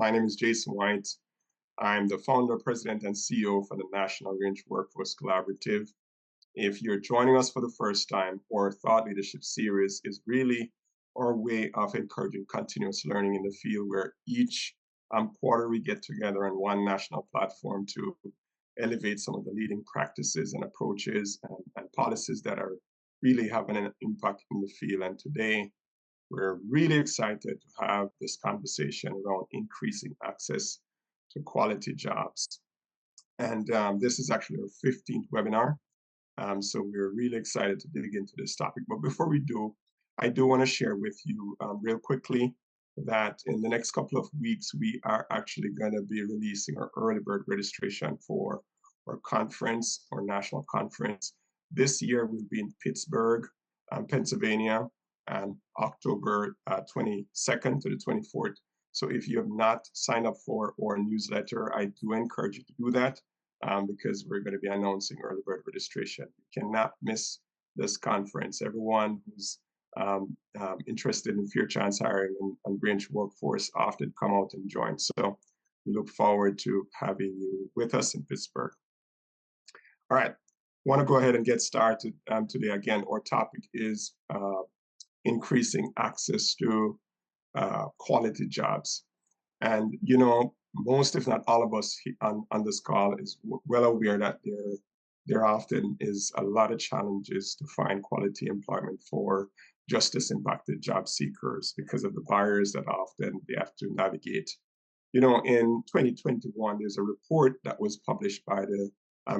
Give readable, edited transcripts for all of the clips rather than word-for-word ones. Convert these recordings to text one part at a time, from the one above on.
My name is Jason White. I'm the founder, president, and CEO for the National Reentry Workforce Collaborative. If you're joining us for the first time, our thought leadership series is really our way of encouraging continuous learning in the field where each quarter we get together on one national platform to elevate some of the leading practices and approaches and policies that are really having an impact in the field. And today, we're really excited to have this conversation around increasing access to quality jobs. And this is actually our 15th webinar. So we're really excited to dig into this topic. But before we do, I do want to share with you real quickly that in the next couple of weeks, we are actually going to be releasing our early bird registration for our conference, our national conference. This year will be in Pittsburgh, Pennsylvania, and October 22nd to the 24th. So if you have not signed up for our newsletter, I do encourage you to do that because we're going to be announcing early bird registration. You cannot miss this conference. Everyone who's interested in Fair Chance hiring and branch workforce often come out and join. So we look forward to having you with us in Pittsburgh. All right, want to go ahead and get started today. Again, our topic is increasing access to quality jobs. And, you know, most, if not all of us on this call is well aware that there often is a lot of challenges to find quality employment for justice impacted job seekers because of the barriers that often they have to navigate. You know, in 2021, there's a report that was published by the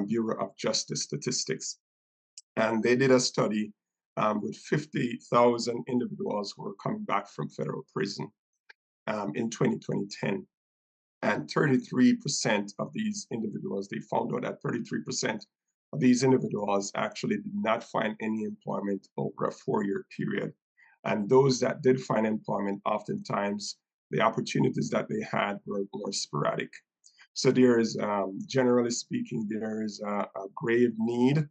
Bureau of Justice Statistics, and they did a study with 50,000 individuals who were coming back from federal prison in 2010. And 33% of these individuals, they found out that 33% of these individuals actually did not find any employment over a 4-year period. And those that did find employment, oftentimes the opportunities that they had were more sporadic. So there is, generally speaking, there is a grave need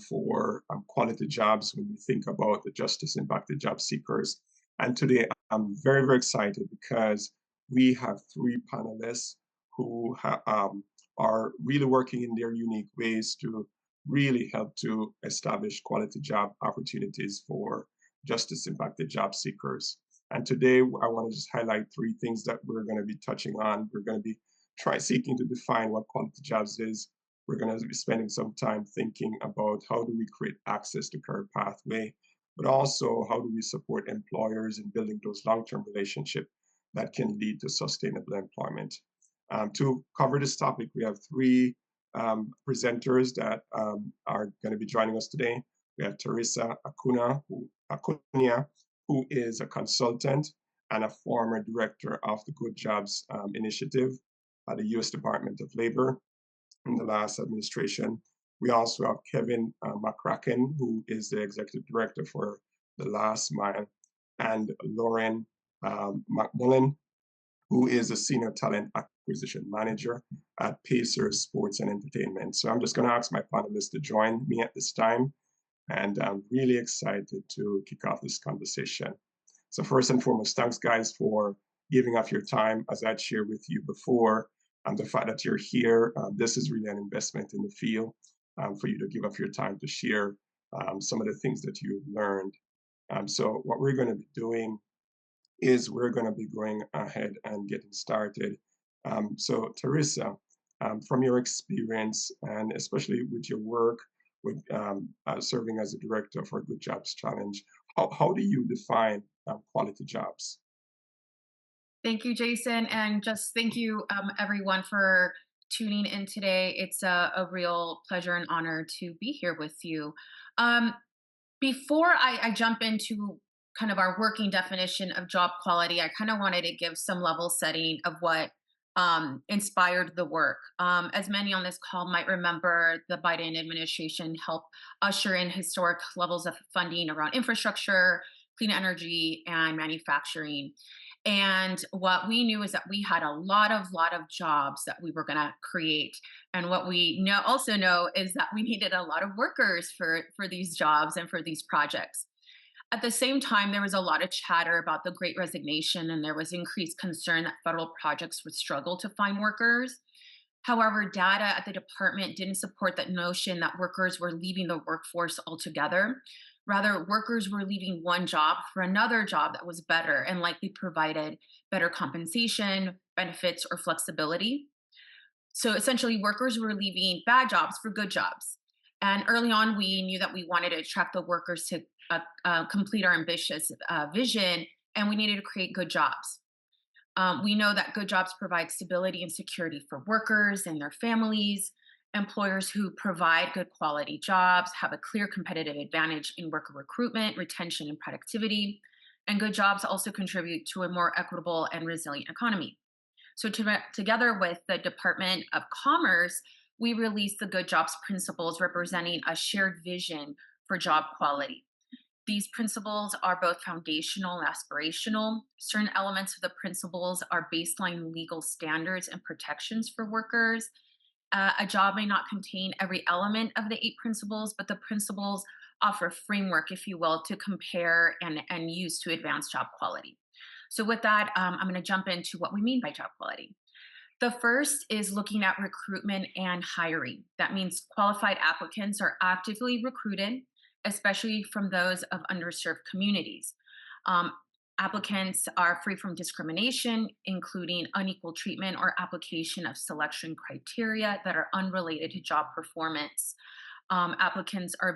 for quality jobs when we think about the justice impacted job seekers. And today I'm very, very excited because we have 3 panelists who are really working in their unique ways to really help to establish quality job opportunities for justice impacted job seekers. And today I want to just highlight 3 things that we're going to be touching on. We're going to be seeking to define what quality jobs is. We're going to be spending some time thinking about how do we create access to career pathway, but also how do we support employers in building those long-term relationships that can lead to sustainable employment. To cover this topic, we have 3 presenters that are going to be joining us today. We have Teresa Acuna, who is a consultant and a former director of the Good Jobs Initiative at the U.S. Department of Labor in the last administration. We also have Kevin McCracken, who is the executive director for the Last Mile, and Lauren McMullen, who is a senior talent acquisition manager at Pacer Sports and Entertainment. So I'm just going to ask my panelists to join me at this time, and I'm really excited to kick off this conversation. So first and foremost, thanks guys for giving up your time. As I'd shared with you before, the fact that you're here, this is really an investment in the field for you to give up your time to share some of the things that you've learned. So what we're going to be doing is we're going to be going ahead and getting started. So Teresa, from your experience, and especially with your work with serving as a director for Good Jobs Challenge, how do you define quality jobs? Thank you, Jason, and just thank you, everyone, for tuning in today. It's a real pleasure and honor to be here with you. Before I jump into kind of our working definition of job quality, I kind of wanted to give some level setting of what inspired the work. As many on this call might remember, the Biden administration helped usher in historic levels of funding around infrastructure, clean energy, and manufacturing. And what we knew is that we had a lot of jobs that we were going to create. And what we also know is that we needed a lot of workers for these jobs and for these projects. At the same time, there was a lot of chatter about the Great Resignation, and there was increased concern that federal projects would struggle to find workers. However, data at the department didn't support that notion that workers were leaving the workforce altogether. Rather, workers were leaving one job for another job that was better and likely provided better compensation, benefits, or flexibility. So essentially, workers were leaving bad jobs for good jobs. And early on, we knew that we wanted to attract the workers to complete our ambitious vision, and we needed to create good jobs. We know that good jobs provide stability and security for workers and their families. Employers who provide good quality jobs have a clear competitive advantage in worker recruitment, retention, and productivity. And good jobs also contribute to a more equitable and resilient economy. So, together with the Department of Commerce, we released the Good Jobs Principles, representing a shared vision for job quality. These principles are both foundational and aspirational. Certain elements of the principles are baseline legal standards and protections for workers. A job may not contain every element of the eight principles, but the principles offer a framework, if you will, to compare and use to advance job quality. So, with that, I'm going to jump into what we mean by job quality. The first is looking at recruitment and hiring. That means qualified applicants are actively recruited, especially from those of underserved communities. Um, Applicants are free from discrimination, including unequal treatment or application of selection criteria that are unrelated to job performance. Applicants are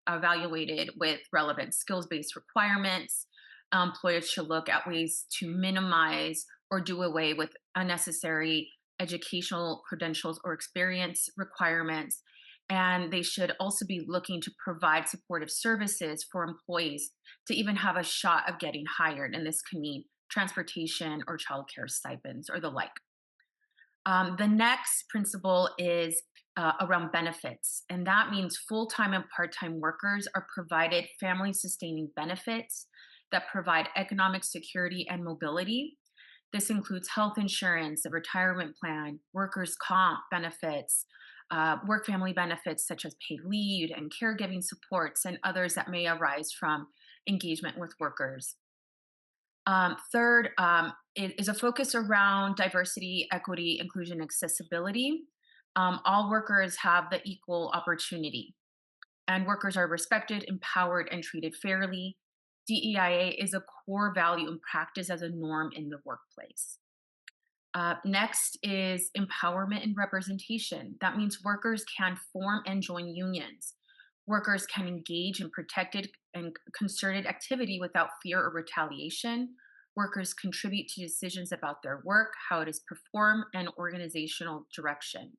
evaluated with relevant skills based requirements. Employers should look at ways to minimize or do away with unnecessary educational credentials or experience requirements. And they should also be looking to provide supportive services for employees to even have a shot of getting hired. And this can mean transportation or childcare stipends or the like. The next principle is around benefits, and that means full time and part time workers are provided family sustaining benefits that provide economic security and mobility. This includes health insurance, a retirement plan, workers' comp benefits, work family benefits such as paid leave and caregiving supports, and others that may arise from engagement with workers. Third, it is a focus around diversity, equity, inclusion, accessibility. All workers have the equal opportunity, and workers are respected, empowered, and treated fairly. DEIA is a core value and practice as a norm in the workplace. Next is empowerment and representation. That means workers can form and join unions. Workers can engage in protected and concerted activity without fear or retaliation. Workers contribute to decisions about their work, how it is performed, and organizational direction.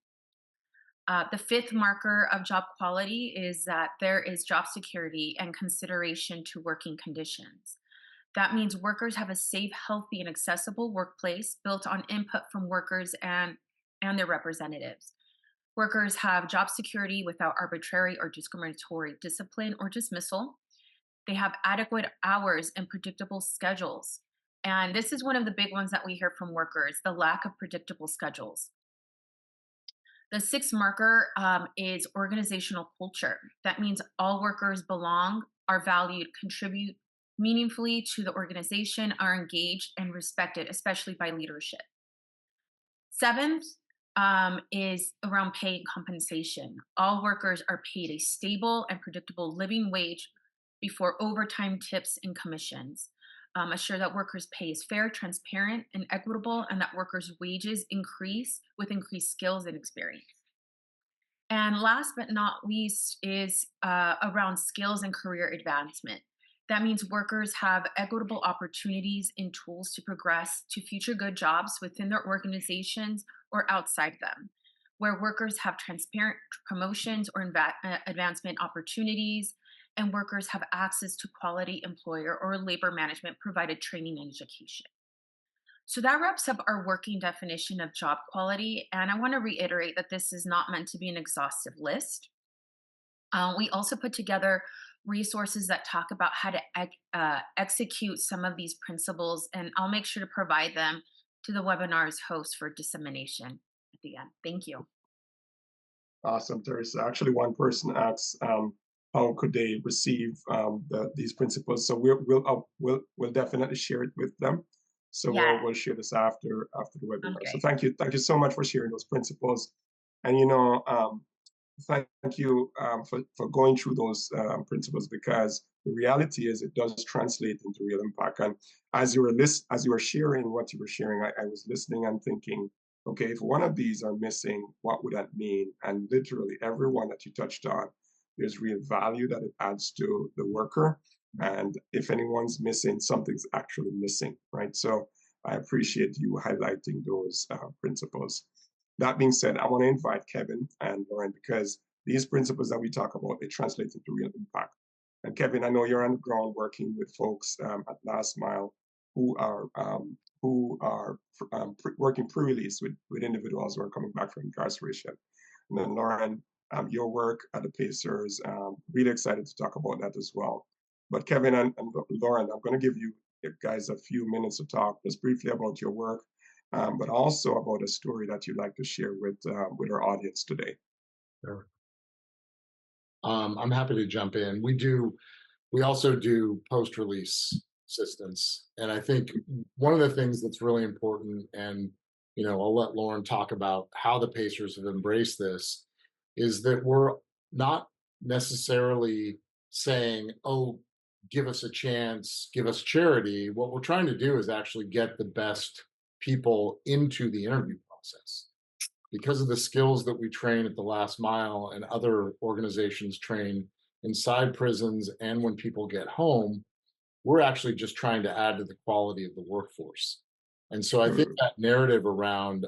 The fifth marker of job quality is that there is job security and consideration to working conditions. That means workers have a safe, healthy, and accessible workplace built on input from workers and their representatives. Workers have job security without arbitrary or discriminatory discipline or dismissal. They have adequate hours and predictable schedules. And this is one of the big ones that we hear from workers, the lack of predictable schedules. The sixth marker is organizational culture. That means all workers belong, are valued, contribute meaningfully to the organization, are engaged and respected, especially by leadership. Seventh is around pay and compensation. All workers are paid a stable and predictable living wage before overtime tips and commissions. Assure that workers' pay is fair, transparent, and equitable, and that workers' wages increase with increased skills and experience. And last but not least is around skills and career advancement. That means workers have equitable opportunities and tools to progress to future good jobs within their organizations or outside them, where workers have transparent promotions or advancement opportunities, and workers have access to quality employer or labor management provided training and education. So that wraps up our working definition of job quality. And I want to reiterate that this is not meant to be an exhaustive list. We also put together resources that talk about how to execute some of these principles, and I'll make sure to provide them to the webinar's host for dissemination at the end. Thank you. Awesome, Teresa. Actually, one person asked, how could they receive these principles. So we'll definitely share it with them. So Yeah. we'll share this after the webinar. So Okay. thank you so much for sharing those principles. And thank you for going through those principles, because the reality is it does translate into real impact. And as you were sharing what you were sharing, I was listening and thinking, okay, if one of these are missing, what would that mean? And literally every one that you touched on, there's real value that it adds to the worker. And if anyone's missing, something's actually missing, right? So I appreciate you highlighting those principles. That being said, I want to invite Kevin and Lauren, because these principles that we talk about, they translate into real impact. And Kevin, I know you're on the ground working with folks at Last Mile who are working pre-release with individuals who are coming back from incarceration. And then Lauren, your work at the Pacers, really excited to talk about that as well. But Kevin and Lauren, I'm going to give you guys a few minutes to talk just briefly about your work, but also about a story that you'd like to share with our audience today. Sure. I'm happy to jump in. We also do post-release assistance, and I think one of the things that's really important, and I'll let Lauren talk about how the Pacers have embraced this, is that we're not necessarily saying, "Oh, give us a chance, give us charity." What we're trying to do is actually get the best people into the interview process, because of the skills that we train at the Last Mile and other organizations train inside prisons and when people get home. We're actually just trying to add to the quality of the workforce. And so I think Mm, that narrative around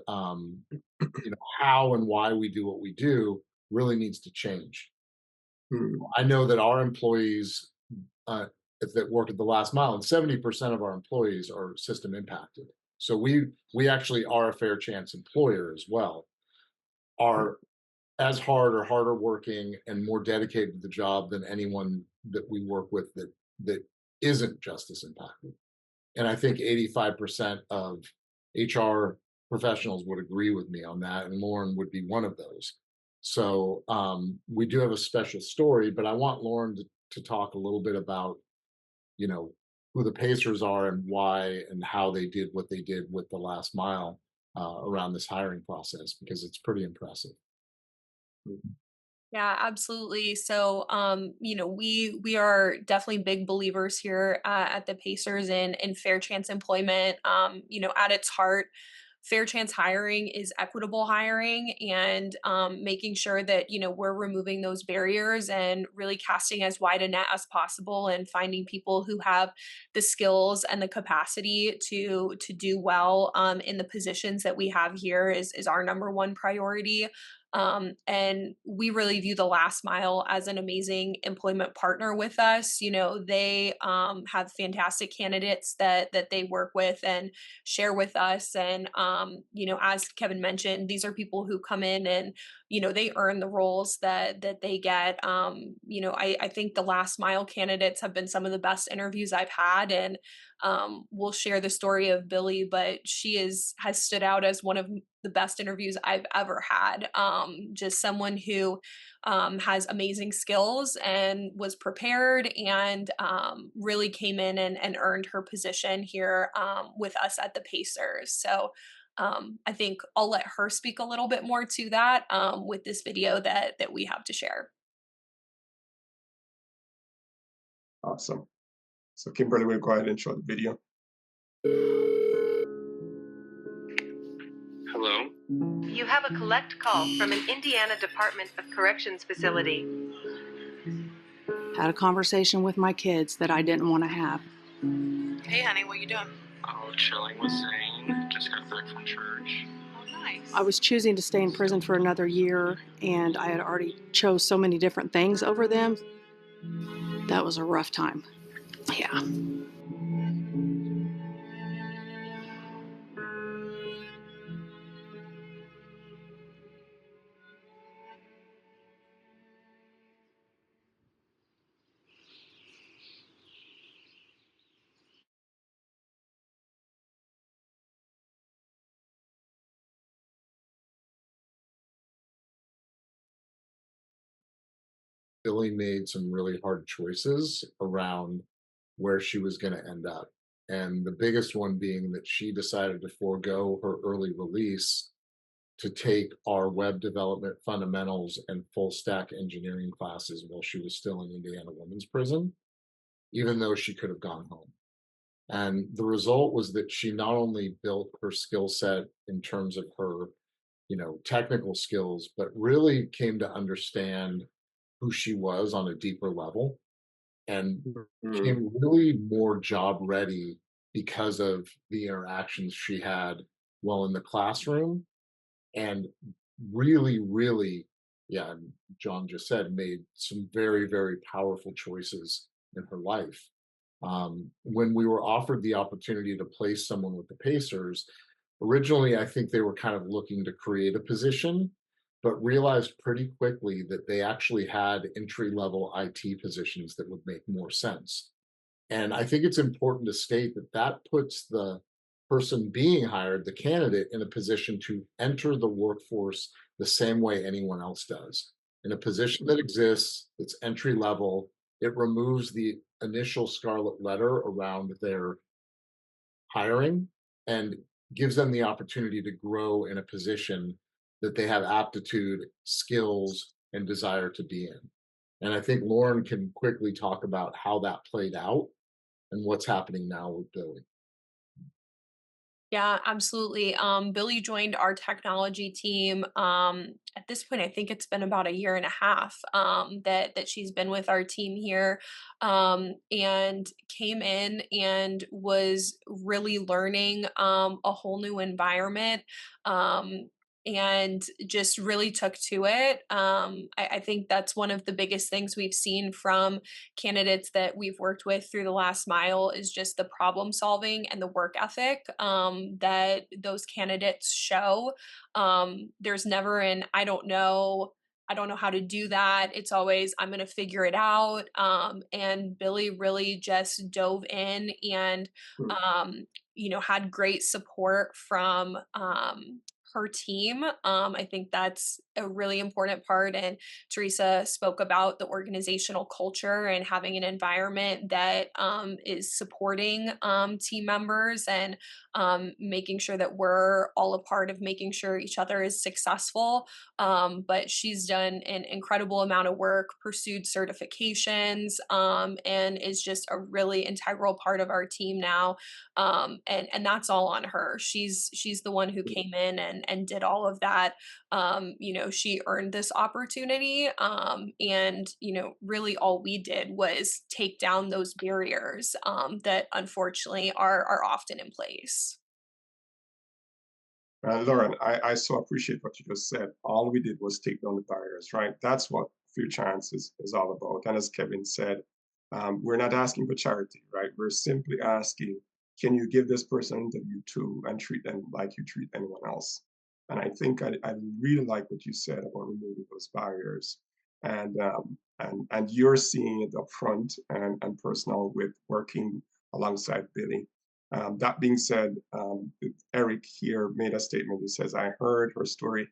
how and why we do what we do really needs to change. mm, I know that our employees uh, that work at the Last Mile, and 70% of our employees are system impacted. So we actually are a fair chance employer as well, are as hard or harder working and more dedicated to the job than anyone that we work with that isn't justice impacted. And I think 85% of HR professionals would agree with me on that, and Lauren would be one of those. So we do have a special story, but I want Lauren to talk a little bit about you know who the Pacers are and why and how they did what they did with the Last Mile around this hiring process, because it's pretty impressive. mm, Yeah, absolutely. So, we are definitely big believers here at the Pacers in fair chance employment. At its heart, fair chance hiring is equitable hiring, and making sure that we're removing those barriers and really casting as wide a net as possible, and finding people who have the skills and the capacity to do well in the positions that we have here is our number one priority. And we really view the Last Mile as an amazing employment partner with us. They have fantastic candidates that they work with and share with us. And as Kevin mentioned, these are people who come in and they earn the roles that they get. I think the Last Mile candidates have been some of the best interviews I've had, and we'll share the story of Billy, but she has stood out as one of the best interviews I've ever had. Just someone who has amazing skills and was prepared, and really came in and earned her position here with us at the Pacers. So I think I'll let her speak a little bit more to that with this video that we have to share. awesome. So Kimberly will go ahead and show the video. Hello? You have a collect call from an Indiana Department of Corrections facility. Had a conversation with my kids that I didn't want to have. Hey, honey, what you doing? Oh, chilling with Zane. Just got back from church. Oh, nice. I was choosing to stay in prison for another year, and I had already chose so many different things over them. That was a rough time. Yeah. Billy made some really hard choices around where she was going to end up. And the biggest one being that she decided to forego her early release to take our web development fundamentals and full stack engineering classes while she was still in Indiana Women's Prison, even though she could have gone home. And the result was that she not only built her skill set in terms of her, technical skills, but really came to understand who she was on a deeper level and Mm, became really more job ready because of the interactions she had while in the classroom and really, really, yeah, and John just said, made some very, very powerful choices in her life. When we were offered the opportunity to place someone with the Pacers, originally I think they were kind of looking to create a position, but realized pretty quickly that they actually had entry level IT positions that would make more sense. And I think it's important to state that that puts the person being hired, the candidate, in a position to enter the workforce the same way anyone else does. In a position that exists, that's entry level, it removes the initial scarlet letter around their hiring and gives them the opportunity to grow in a position that they have aptitude, skills, and desire to be in. And I think Lauren can quickly talk about how that played out and what's happening now with Billy. Yeah, absolutely. Billy joined our technology team. At this point, I think it's been about a year and a half that she's been with our team here, and came in and was really learning a whole new environment. And just really took to it. I think that's one of the biggest things we've seen from candidates that we've worked with through the last mile is just the problem solving and the work ethic that those candidates show. There's never an I don't know how to do that. It's always I'm going to figure it out. And Billy really just dove in and mm, had great support from her team. I think that's a really important part. And Teresa spoke about the organizational culture and having an environment that is supporting team members and making sure that we're all a part of making sure each other is successful. But she's done an incredible amount of work, pursued certifications, and is just a really integral part of our team now. And that's all on her. She's the one who came in and did all of that. She earned this opportunity, and really all we did was take down those barriers that unfortunately are often in place. Lauren, I so appreciate what you just said. All we did was take down the barriers, right? That's what Few Chance is all about. And as Kevin said, we're not asking for charity, right? We're simply asking, can you give this person an interview too and treat them like you treat anyone else? And I think I really like what you said about removing those barriers. And you're seeing it up front and personal with working alongside Billy. That being said, Eric here made a statement. He says, I heard her story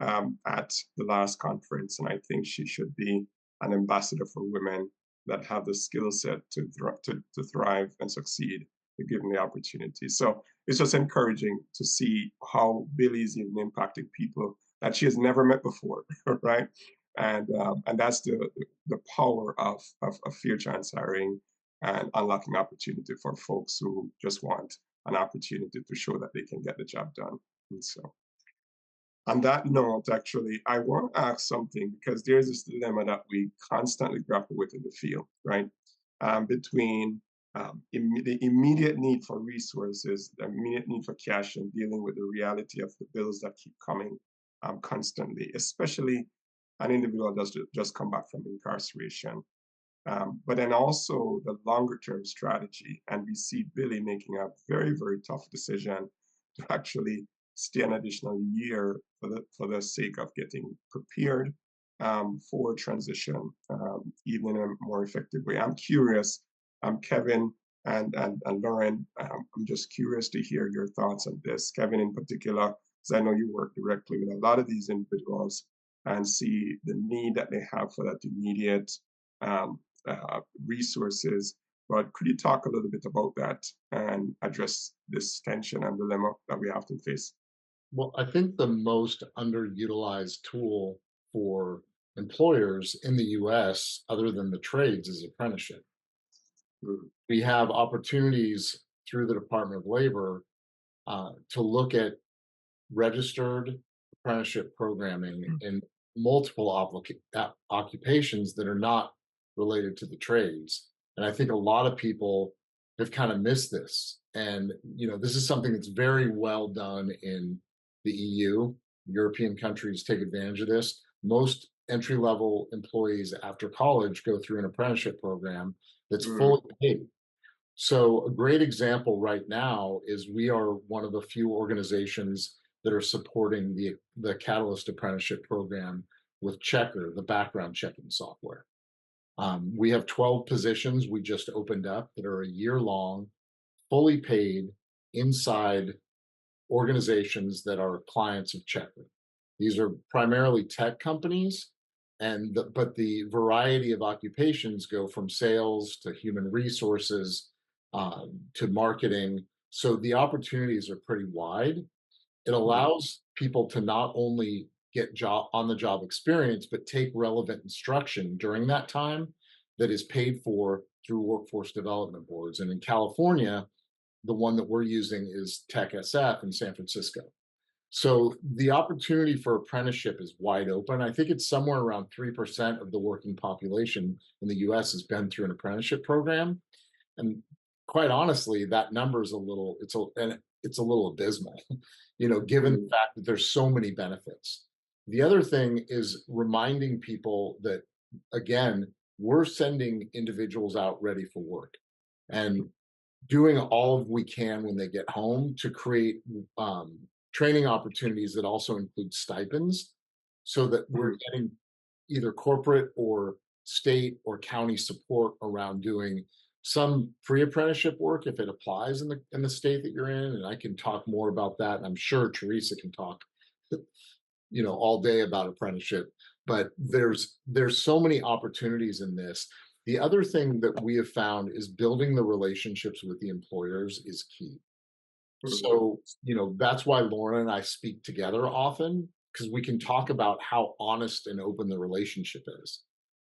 at the last conference, and I think she should be an ambassador for women that have the skill set to thrive and succeed if given the opportunity. So it's just encouraging to see how Billy's even impacting people that she has never met before, right? And that's the power of Fear Chance hiring and unlocking opportunity for folks who just want an opportunity to show that they can get the job done. And so, on that note, actually, I want to ask something because there's this dilemma that we constantly grapple with in the field, right? Between the immediate need for resources, the immediate need for cash, and dealing with the reality of the bills that keep coming constantly, especially an individual that's just come back from incarceration. But then also the longer term strategy. And we see Billy making a very, very tough decision to actually stay an additional year for the sake of getting prepared for transition, even in a more effective way. I'm curious, Kevin and Lauren, I'm just curious to hear your thoughts on this. Kevin, in particular, because I know you work directly with a lot of these individuals. and see the need that they have for that immediate um, resources. But could you talk a little bit about that and address this tension and dilemma that we often face? Well, I think the most underutilized tool for employers in the US, other than the trades, is apprenticeship. Mm, We have opportunities through the Department of Labor to look at registered apprenticeship programming in multiple occupations that are not related to the trades. And I think a lot of people have kind of missed this. And, this is something that's very well done in the EU. European countries take advantage of this. Most entry level employees after college go through an apprenticeship program that's mm, fully paid. So, a great example right now is we are one of the few organizations that are supporting the Catalyst Apprenticeship Program with Checker, the background checking software. We have 12 positions we just opened up that are a year long, fully paid inside organizations that are clients of Checker. These are primarily tech companies, but the variety of occupations go from sales to human resources to marketing. So the opportunities are pretty wide. It mm, allows people to not only get job on the job experience, but take relevant instruction during that time that is paid for through workforce development boards. And in California, the one that we're using is Tech SF in San Francisco. So the opportunity for apprenticeship is wide open. I think it's somewhere around 3% of the working population in the US has been through an apprenticeship program. And quite honestly, that number is it's a little abysmal, given the mm, fact that there's so many benefits. The other thing is reminding people that, again, we're sending individuals out ready for work. And doing all of we can when they get home to create um, training opportunities that also include stipends so that we're mm, getting either corporate or state or county support around doing some pre-apprenticeship work if it applies in the state that you're in, and I can talk more about that, and I'm sure Teresa can talk all day about apprenticeship. But there's so many opportunities in this. The other thing that we have found is building the relationships with the employers is key. mm, So, that's why Lauren and I speak together often, because we can talk about how honest and open the relationship is.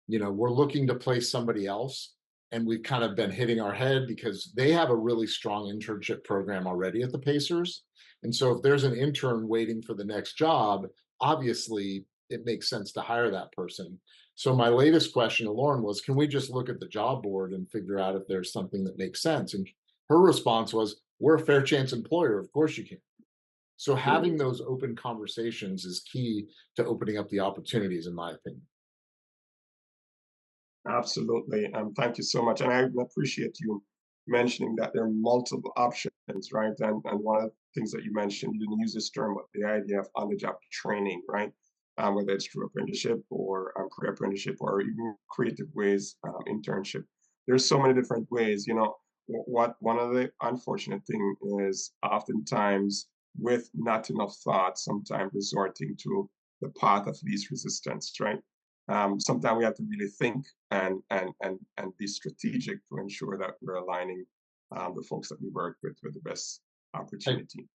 We're looking to place somebody else, and we've kind of been hitting our head because they have a really strong internship program already at the Pacers. And so if there's an intern waiting for the next job, obviously it makes sense to hire that person. So my latest question to Lauren was, can we just look at the job board and figure out if there's something that makes sense? And her response was, we're a fair chance employer. Of course you can. So mm. having those open conversations is key to opening up the opportunities, in my opinion. Absolutely. Thank you so much. And I appreciate you mentioning that there are multiple options, right? And one of the things that you mentioned, you didn't use this term, but the idea of on-the-job training, right? Whether it's through apprenticeship or career apprenticeship or even creative ways, internship. There's so many different ways. What one of the unfortunate thing is oftentimes with not enough thought, sometimes resorting to the path of least resistance, right? Sometimes we have to really think and be strategic to ensure that we're aligning the folks that we work with the best Hey, opportunity.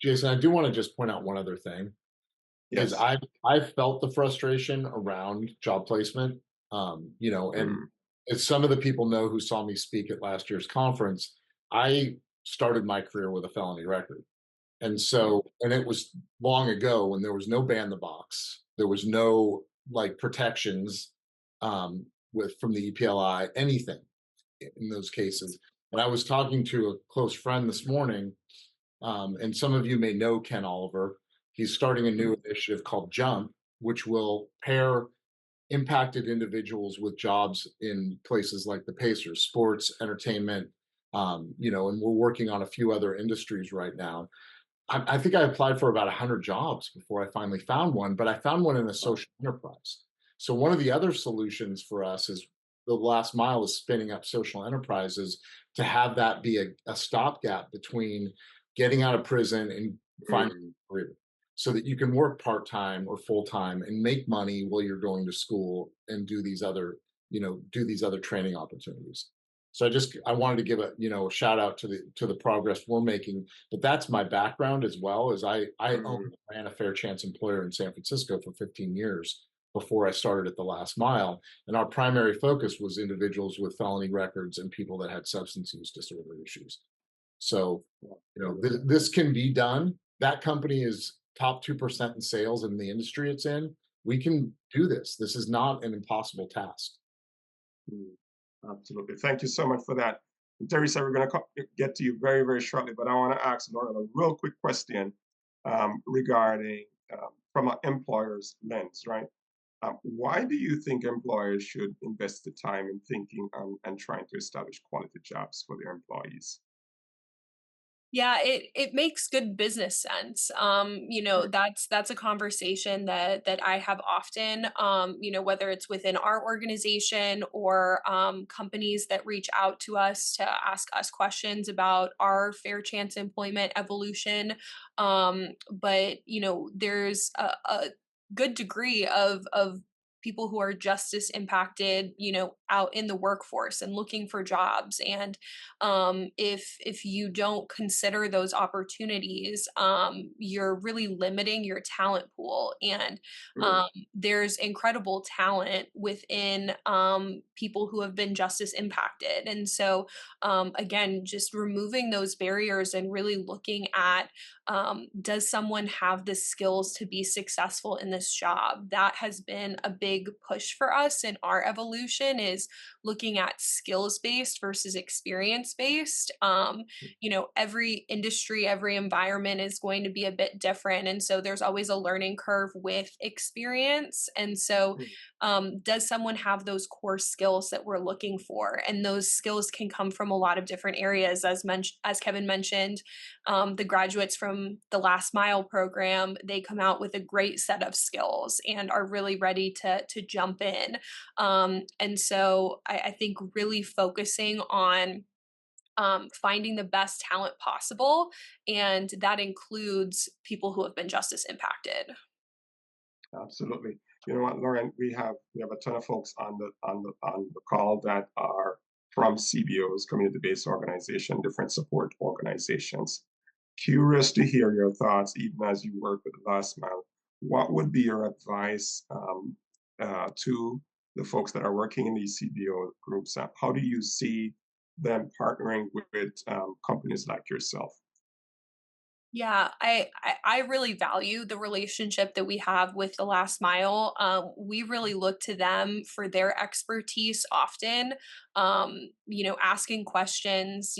Jason, I do want to just point out one other thing is Yes. I've felt the frustration around job placement. And Mm, as some of the people know who saw me speak at last year's conference, I started my career with a felony record. And mm, so, and it was long ago when there was no ban the box, there was no like protections with from the EPLI, anything in those cases. And I was talking to a close friend this morning, and some of you may know Ken Oliver. He's starting a new mm, initiative called Jump, which will pair impacted individuals with jobs in places like the Pacers, sports, entertainment, and we're working on a few other industries right now. I think I applied for about 100 jobs before I finally found one, but I found one in a wow, social enterprise. So one of the other solutions for us is the last mile is spinning up social enterprises to have that be a stopgap between getting out of prison and finding mm, a career. so that you can work part-time or full-time and make money while you're going to school and do these other, do these other training opportunities. So I wanted to give a shout out to the progress we're making. But that's my background as well. As I Mm, ran a fair chance employer in San Francisco for 15 years before I started at the last mile. And our primary focus was individuals with felony records and people that had substance use disorder issues. So, this can be done. That company is top 2% in sales in the industry it's in. We can do this. This is not an impossible task. mm, absolutely. Thank you so much for that. And Teresa, we're going to get to you very, very shortly, but I want to ask Lauren a real quick question regarding from an employer's lens, right? Why do you think employers should invest the time in thinking and trying to establish quality jobs for their employees? Yeah, it makes good business sense. That's a conversation that I have often, whether it's within our organization or companies that reach out to us to ask us questions about our fair chance employment evolution. But there's a good degree of people who are justice impacted, out in the workforce and looking for jobs. And if you don't consider those opportunities, you're really limiting your talent pool. And Mm, there's incredible talent within people who have been justice impacted. And so, again, just removing those barriers and really looking at, does someone have the skills to be successful in this job? That has been a big push for us in our evolution, is looking at skills based versus experience based. Every industry, every environment is going to be a bit different. And so there's always a learning curve with experience. And so, mm, does someone have those core skills that we're looking for? And those skills can come from a lot of different areas. As Kevin mentioned, the graduates from the Last Mile program, they come out with a great set of skills and are really ready to jump in. And so I think really focusing on finding the best talent possible, and that includes people who have been justice impacted. absolutely. You know what, Lauren, we have a ton of folks on the call that are from CBOs, community-based organization, different support organizations. Curious to hear your thoughts, even as you work with the last mile. What would be your advice to the folks that are working in these CBO groups? How do you see them partnering with companies like yourself? Yeah, I really value the relationship that we have with the last mile. We really look to them for their expertise often. Asking questions.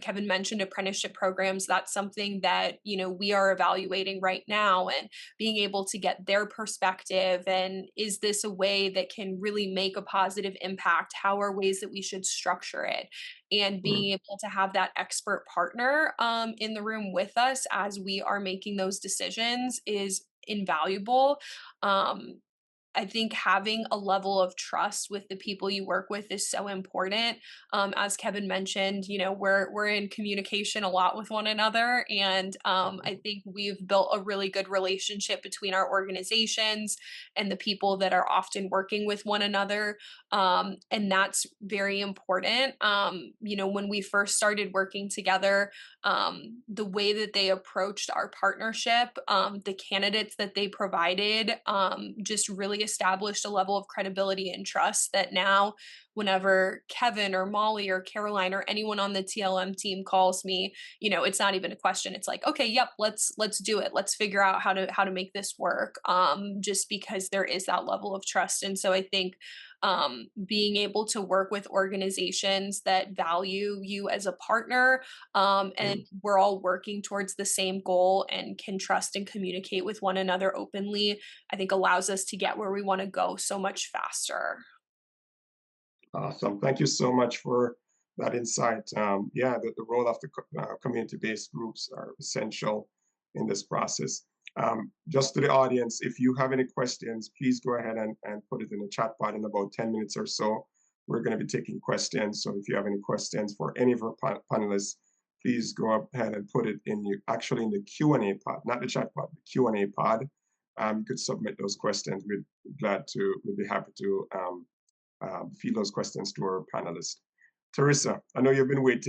Kevin mentioned apprenticeship programs. That's something that we are evaluating right now, and being able to get their perspective. And is this a way that can really make a positive impact? How are ways that we should structure it? And Mm, being able to have that expert partner in the room with us as we are making those decisions is invaluable. Um, I think having a level of trust with the people you work with is so important. As Kevin mentioned, we're in communication a lot with one another, and I think we've built a really good relationship between our organizations and the people that are often working with one another, and that's very important. When we first started working together, the way that they approached our partnership, the candidates that they provided, just really established a level of credibility and trust that now, whenever Kevin or Molly or Caroline or anyone on the TLM team calls me, it's not even a question. It's like, okay, yep, let's do it. Let's figure out how to make this work. Just because there is that level of trust. And so I think being able to work with organizations that value you as a partner, and mm. we're all working towards the same goal and can trust and communicate with one another openly, I think allows us to get where we want to go so much faster. Awesome. Thank you so much for that insight. Yeah, the role of the community-based groups are essential in this process. Just to the audience, if you have any questions, please go ahead and put it in the chat pod in about 10 minutes or so. We're going to be taking questions. So if you have any questions for any of our panelists, please go ahead and put it in your actually in the Q&A pod, not the chat pod, the Q&A pod. You could submit those questions. We'd be happy to feed those questions to our panelists. Teresa, I know you've been wait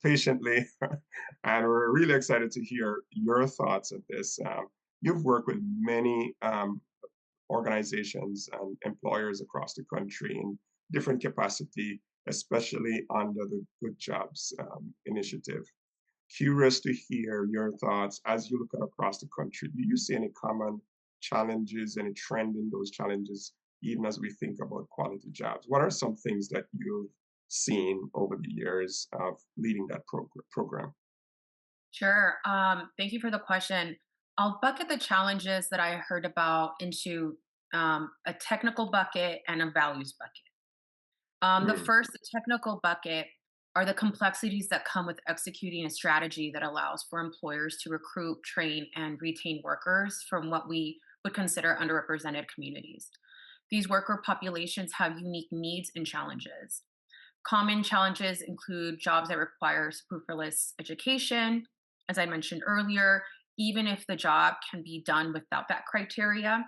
patiently, and we're really excited to hear your thoughts of this. You've worked with many organizations and employers across the country in different capacity, especially under the Good Jobs initiative. Curious to hear your thoughts as you look at across the country. Do you see any common challenges, any trend in those challenges, even as we think about quality jobs? What are some things that you've seen over the years of leading that program? Sure. Thank you for the question. I'll bucket the challenges that I heard about into a technical bucket and a values bucket. The Mm, first, the technical bucket, are the complexities that come with executing a strategy that allows for employers to recruit, train, and retain workers from what we would consider underrepresented communities. These worker populations have unique needs and challenges. Common challenges include jobs that require superfluous education, as I mentioned earlier, even if the job can be done without that criteria.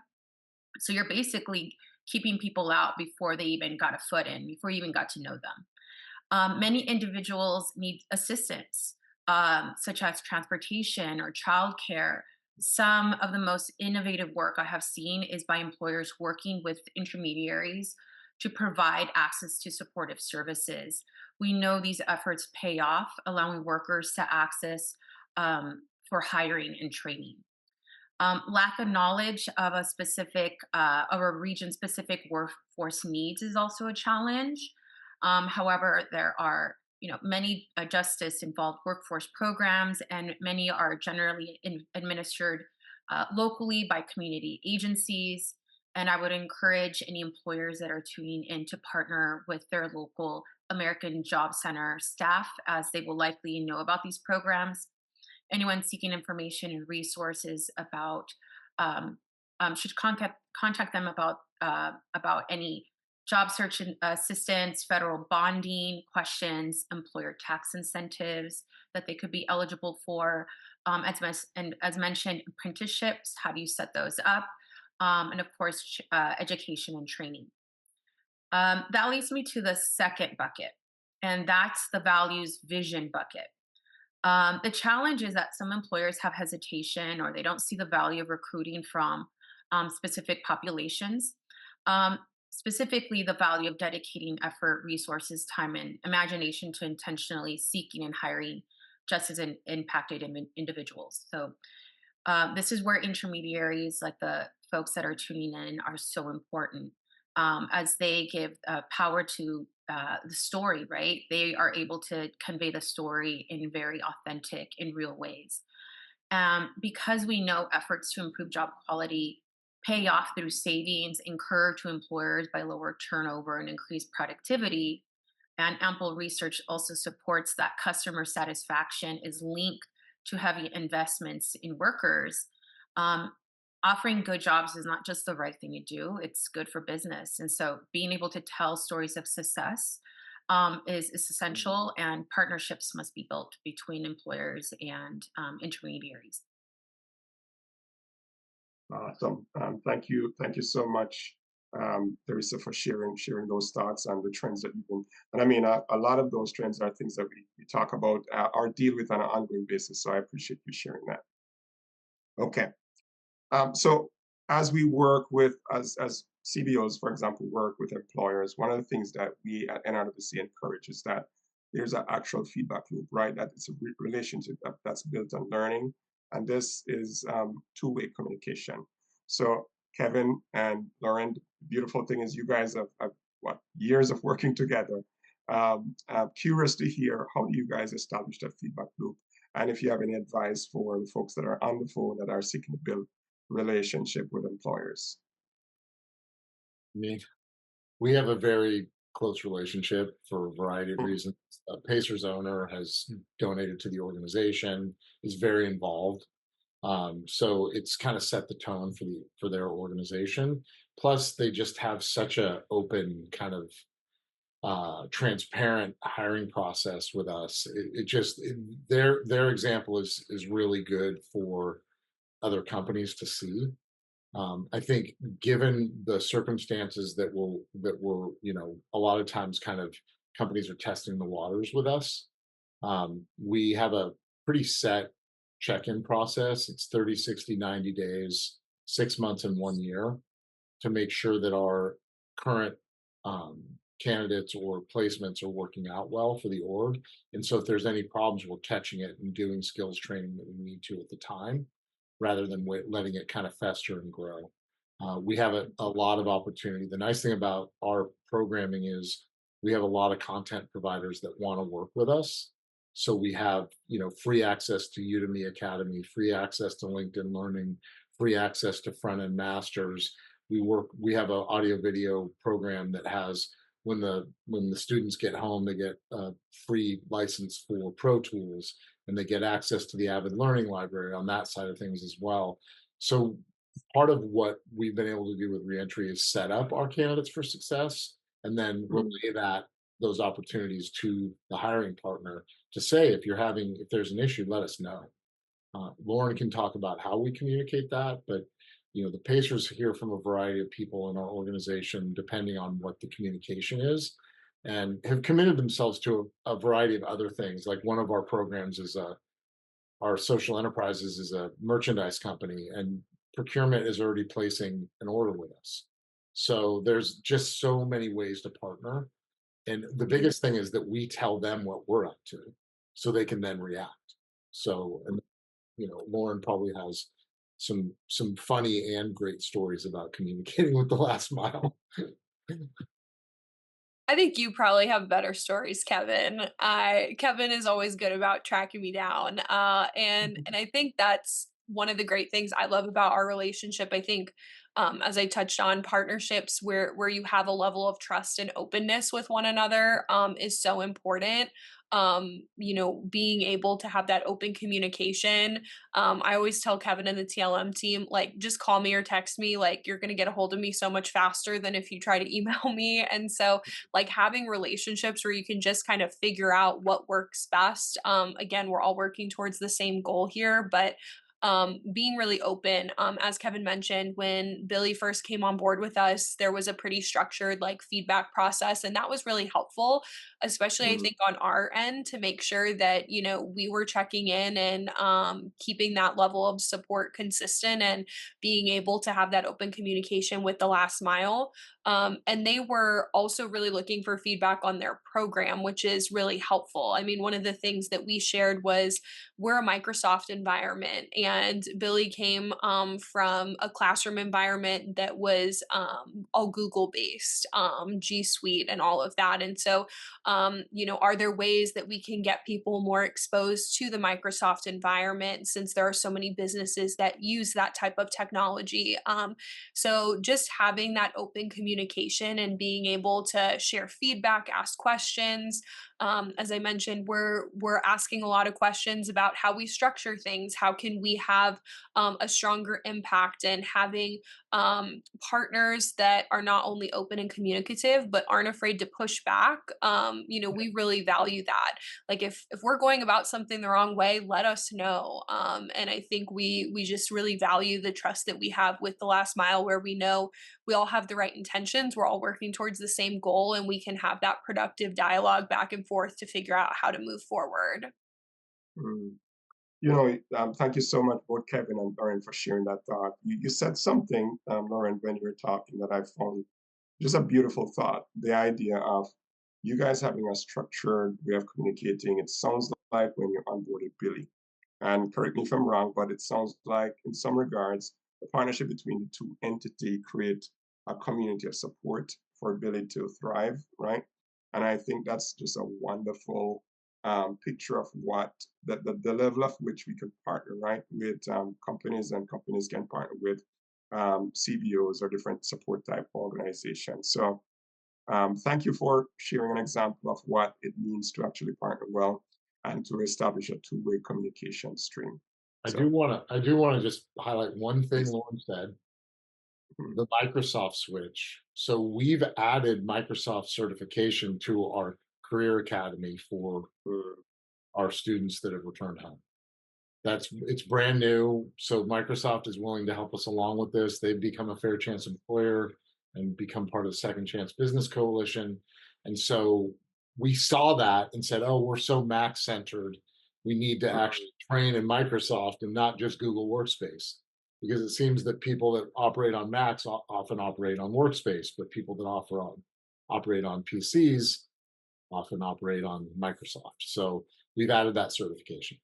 So you're basically keeping people out before they even got a foot in, before you even got to know them. Many individuals need assistance, such as transportation or childcare. Some of the most innovative work I have seen is by employers working with intermediaries to provide access to supportive services. We know these efforts pay off, allowing workers to access for hiring and training. Lack of knowledge of a region specific workforce needs is also a challenge. However, there are many justice involved workforce programs, and many are generally administered locally by community agencies. And I would encourage any employers that are tuning in to partner with their local American Job Center staff, as they will likely know about these programs. Anyone seeking information and resources about should contact them about any job search assistance, federal bonding questions, employer tax incentives that they could be eligible for, and as mentioned, apprenticeships. How do you set those up? And of course, education and training. That leads me to the second bucket, and that's the values vision bucket. The challenge is that some employers have hesitation or they don't see the value of recruiting from specific populations. Specifically, the value of dedicating effort, resources, time, and imagination to intentionally seeking and hiring just as impacted individuals. So, this is where intermediaries, like the folks that are tuning in, are so important, as they give power to the story, right? They are able to convey the story in very authentic, in real ways. Because we know efforts to improve job quality pay off through savings incurred to employers by lower turnover and increased productivity, and ample research also supports that customer satisfaction is linked to heavy investments in workers. Um, Offering good jobs is not just the right thing to do, it's good for business. And so being able to tell stories of success is essential, and partnerships must be built between employers and intermediaries. Awesome. Thank you so much, Teresa, for sharing those thoughts and the trends that you've been. And I mean, a lot of those trends are things that we talk about or deal with on an ongoing basis. So I appreciate you sharing that. Okay. So as we work with as CBOs, for example, work with employers, one of the things that we at NRWC encourage is that there's an actual feedback loop, right? That it's a relationship that's built on learning, and this is two-way communication. So Kevin and Lauren, the beautiful thing is you guys have what years of working together. I'm curious to hear how do you guys establish that feedback loop, and if you have any advice for the folks that are on the phone that are seeking to build relationship with employers. Me, we have a very close relationship for a variety of Mhm. reasons. Pacer's owner has donated to the organization, is very involved. So it's kind of set the tone for their organization. Plus, they just have such a open kind of transparent hiring process with us. Their example is really good for other companies to see. I think given the circumstances that were, a lot of times kind of companies are testing the waters with us. We have a pretty set check-in process. It's 30, 60, 90 days, 6 months, and 1 year to make sure that our current um, candidates or placements are working out well for the org. And so if there's any problems, we're catching it and doing skills training that we need to at the time, rather than letting it kind of fester and grow. We have a lot of opportunity. The nice thing about our programming is we have a lot of content providers that want to work with us. So we have, free access to Udemy Academy, free access to LinkedIn Learning, free access to front end masters. We have an audio video program that has, when the students get home, they get a free license for Pro Tools, and they get access to the Avid Learning Library on that side of things as well. So part of what we've been able to do with Reentry is set up our candidates for success, and then relay those opportunities to the hiring partner to say, if there's an issue, let us know. Lauren can talk about how we communicate that, but the Pacers hear from a variety of people in our organization, depending on what the communication is, and have committed themselves to a variety of other things. Like one of our programs is our social enterprises is a merchandise company, and procurement is already placing an order with us. So there's just so many ways to partner. And the biggest thing is that we tell them what we're up to so they can then react. So, and Lauren probably has some funny and great stories about communicating with the last mile. I think you probably have better stories, Kevin. Kevin is always good about tracking me down, and I think that's one of the great things I love about our relationship. I think, as I touched on, partnerships where you have a level of trust and openness with one another is so important. Being able to have that open communication. I always tell Kevin and the TLM team, like, just call me or text me. Like, you're going to get a hold of me so much faster than if you try to email me. And so, like, having relationships where you can just kind of figure out what works best. Again, we're all working towards the same goal here, but being really open. As Kevin mentioned, when Billy first came on board with us, there was a pretty structured like feedback process, and that was really helpful, especially I think on our end, to make sure that we were checking in and keeping that level of support consistent and being able to have that open communication with the last mile. And they were also really looking for feedback on their program, which is really helpful. I mean, one of the things that we shared was we're a Microsoft environment, and Billy came from a classroom environment that was all Google based, G Suite, and all of that. And so, are there ways that we can get people more exposed to the Microsoft environment since there are so many businesses that use that type of technology? So just having that open communication and being able to share feedback, ask questions. As I mentioned, we're asking a lot of questions about how we structure things. How can we have a stronger impact, and having partners that are not only open and communicative but aren't afraid to push back. We really value that. Like if we're going about something the wrong way, let us know. And I think we just really value the trust that we have with the last mile, where we know we all have the right intentions, we're all working towards the same goal, and we can have that productive dialogue back and forth to figure out how to move forward. Mm. Thank you so much, both Kevin and Lauren, for sharing that thought. You said something, Lauren, when you were talking, that I found just a beautiful thought. The idea of you guys having a structured way of communicating. It sounds like when you onboarded Billy. And correct me if I'm wrong, but it sounds like in some regards, the partnership between the two entities create a community of support for Billy to thrive, right? And I think that's just a wonderful picture of what the level of which we could partner, right, with companies, and companies can partner with CBOs or different support type organizations. So thank you for sharing an example of what it means to actually partner well and to establish a two-way communication stream. I So, do want to just highlight one thing please. Lauren said. the Microsoft switch. So we've added Microsoft certification to our career academy for Mm. our students that have returned home. It's brand new. So Microsoft is willing to help us along with this. They've become a fair chance employer and become part of the Second Chance Business Coalition. And so we saw that and said, oh, we're so Mac centered. We need to Mm. actually train in Microsoft and not just Google Workspace. Because it seems that people that operate on Macs often operate on Workspace, but people that operate on PCs often operate on Microsoft. So we've added that certification.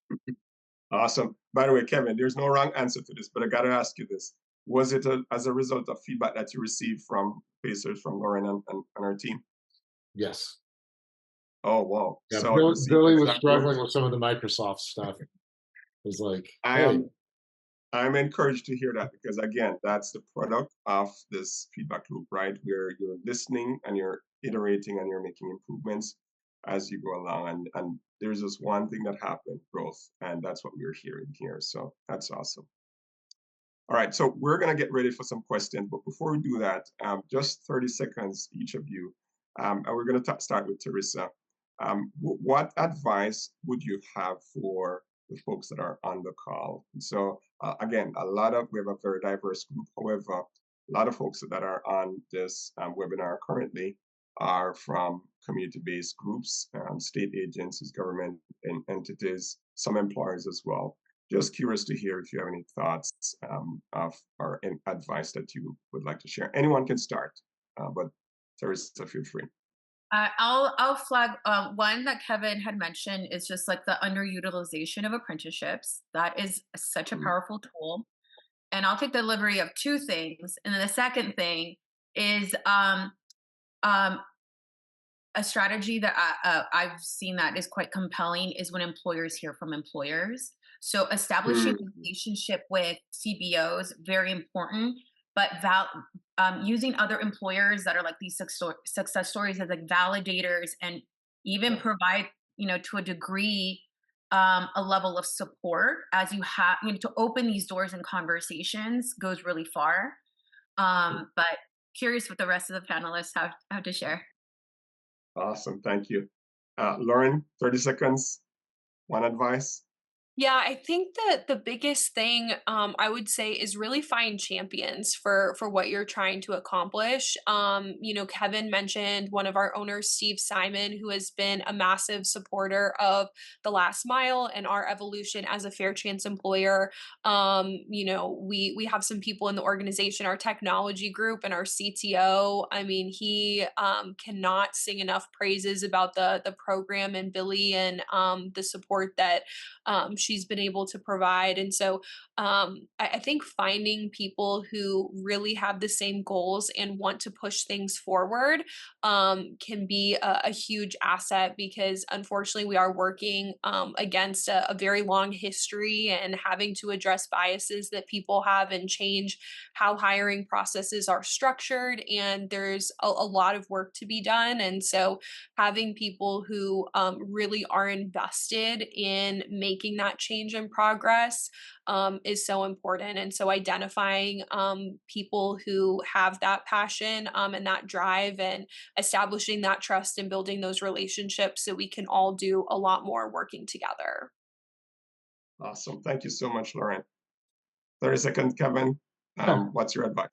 Awesome. By the way, Kevin, there's no wrong answer to this, but I got to ask you this. Was it as a result of feedback that you received from Pacers, from Lauren and her team? Yes. Oh, wow. Yeah, So you see Billy was exactly. struggling with some of the Microsoft stuff. It was like, hey, I'm I'm encouraged to hear that because again, that's the product of this feedback loop, right? Where you're listening and you're iterating and you're making improvements as you go along. And there's just one thing that happened, growth, and that's what we're hearing here. So that's awesome. All right, so we're gonna get ready for some questions, but before we do that, just 30 seconds each of you, and we're gonna start with Teresa. What advice would you have for the folks that are on the call? So again, we have a very diverse group. However, a lot of folks that are on this webinar currently are from community-based groups, state agencies, government entities, some employers as well. Just curious to hear if you have any thoughts of or any advice that you would like to share. Anyone can start, but Teresa, feel free. I'll flag one that Kevin had mentioned is just like the underutilization of apprenticeships. That is such a Mm. powerful tool. And I'll take the liberty of two things. And then the second thing is um, a strategy that I've seen that is quite compelling is when employers hear from employers. So establishing Mm. a relationship with CBOs, very important, but using other employers that are like these success stories as like validators and even Yeah. provide, to a degree, a level of support as you have, to open these doors and conversations goes really far. But curious what the rest of the panelists have to share. Awesome, thank you. Lauren, 30 seconds, one advice. Yeah, I think that the biggest thing I would say is really find champions for what you're trying to accomplish. Kevin mentioned one of our owners, Steve Simon, who has been a massive supporter of the last mile and our evolution as a fair chance employer. We have some people in the organization, our technology group and our CTO. I mean, he cannot sing enough praises about the program and Billy and the support that she's been able to provide. And so I think finding people who really have the same goals and want to push things forward can be a huge asset because unfortunately we are working against a very long history and having to address biases that people have and change how hiring processes are structured. And there's a lot of work to be done. And so having people who really are invested in making that change and progress is so important. And so identifying people who have that passion and that drive and establishing that trust and building those relationships so we can all do a lot more working together. Awesome, thank you so much, Lauren. 30 seconds, Kevin. What's your advice?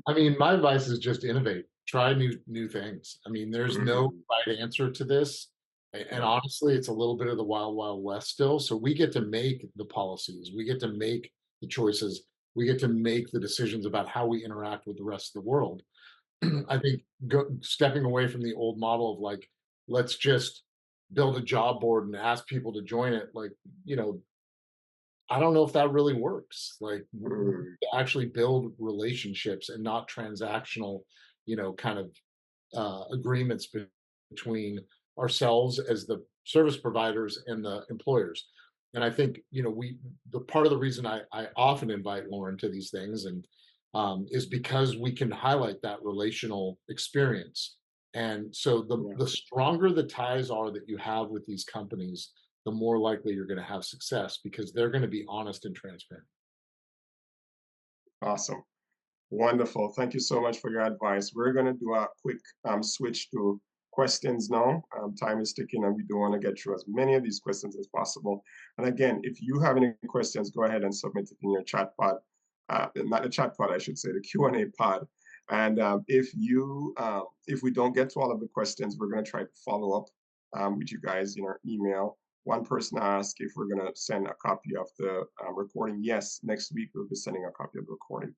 I mean, my advice is just innovate, try new things. I mean, there's no Mm. right answer to this. And Yeah. honestly, it's a little bit of the wild, wild west still. So we get to make the policies, we get to make the choices, we get to make the decisions about how we interact with the rest of the world. I think stepping away from the old model of like, let's just build a job board and ask people to join it. Like, you know, I don't know if that really works. Like, Mm. to actually build relationships and not transactional, kind of agreements between ourselves as the service providers and the employers. And I think, the part of the reason I often invite Lauren to these things and is because we can highlight that relational experience. And so Yeah. the stronger the ties are that you have with these companies, the more likely you're going to have success because they're going to be honest and transparent. Awesome. Wonderful. Thank you so much for your advice. We're going to do a quick switch to questions now. Time is ticking, and we do want to get through as many of these questions as possible. And again, if you have any questions, go ahead and submit it in your chat pod. Not the chat pod, I should say, the Q&A pod. And if we don't get to all of the questions, we're going to try to follow up with you guys in our email. One person asked if we're going to send a copy of the recording. Yes, next week we'll be sending a copy of the recording.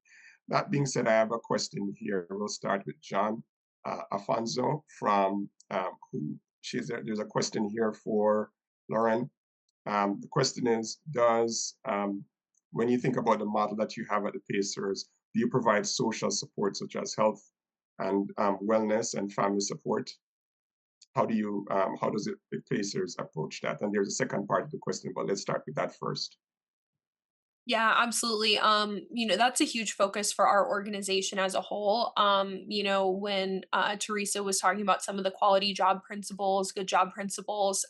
That being said, I have a question here. We'll start with John Afonso from who there's a question here for Lauren. The question is, when you think about the model that you have at the Pacers, do you provide social support such as health and wellness and family support? How does the Pacers approach that? And there's a second part of the question, but let's start with that first. Yeah, absolutely. That's a huge focus for our organization as a whole. When Teresa was talking about some of the quality job principles, good job principles,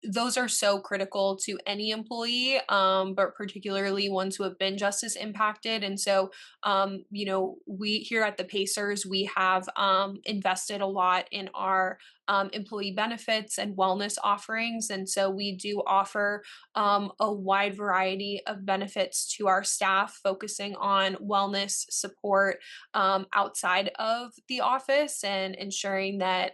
those are so critical to any employee, but particularly ones who have been just as impacted. And so, we here at the Pacers, we have invested a lot in our employee benefits and wellness offerings. And so we do offer a wide variety of benefits to our staff, focusing on wellness support outside of the office and ensuring that,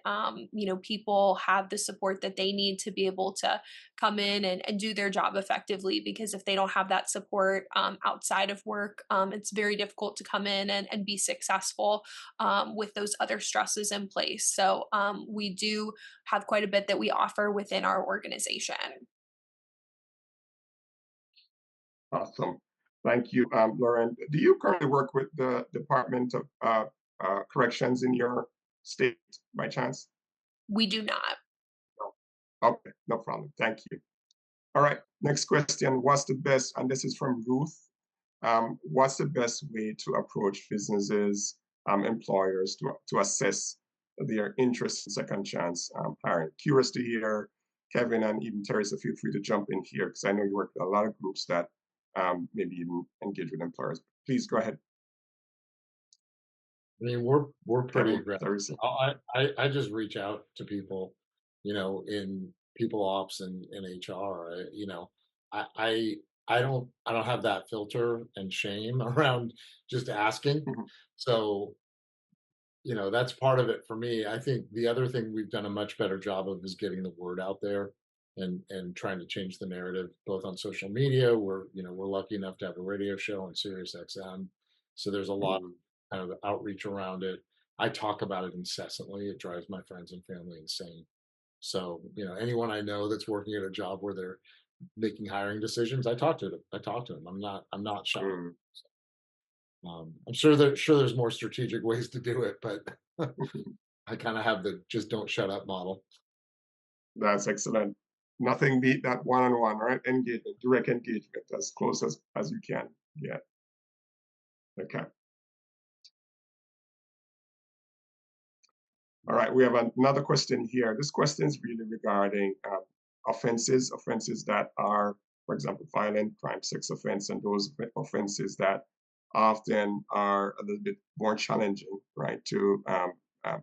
people have the support that they need to be able to come in and do their job effectively. Because if they don't have that support outside of work, it's very difficult to come in and be successful with those other stresses in place. So we do have quite a bit that we offer within our organization. Awesome. Thank you, Lauren. Do you currently work with the Department of Corrections in your state by chance? We do not. No. Okay, no problem. Thank you. All right, next question. What's the best, and this is from Ruth, what's the best way to approach businesses, employers to assess their interest in second chance hiring? Curious to hear, Kevin and even Teresa, feel free to jump in here because I know you work with a lot of groups that maybe even engage with employers. Please go ahead. I mean, we're pretty Kevin, aggressive. Teresa. I just reach out to people, in people ops and in HR. I don't have that filter and shame around just asking. Mhm. So, that's part of it for me. I think the other thing we've done a much better job of is getting the word out there and trying to change the narrative both on social media. We're lucky enough to have a radio show on Sirius XM. So there's a lot Mhm. of kind of outreach around it. I talk about it incessantly. It drives my friends and family insane. So, anyone I know that's working at a job where they're making hiring decisions, I talk to them. I'm not shy. Mm. I'm sure there's more strategic ways to do it, but I kind of have the just don't shut up model. That's excellent. Nothing beat that one-on-one, right? Engagement, direct engagement, as close as you can get. Okay. All right, we have another question here. This question is really regarding offenses that are, for example, violent crime, sex offense, and those offenses that often are a little bit more challenging, right, to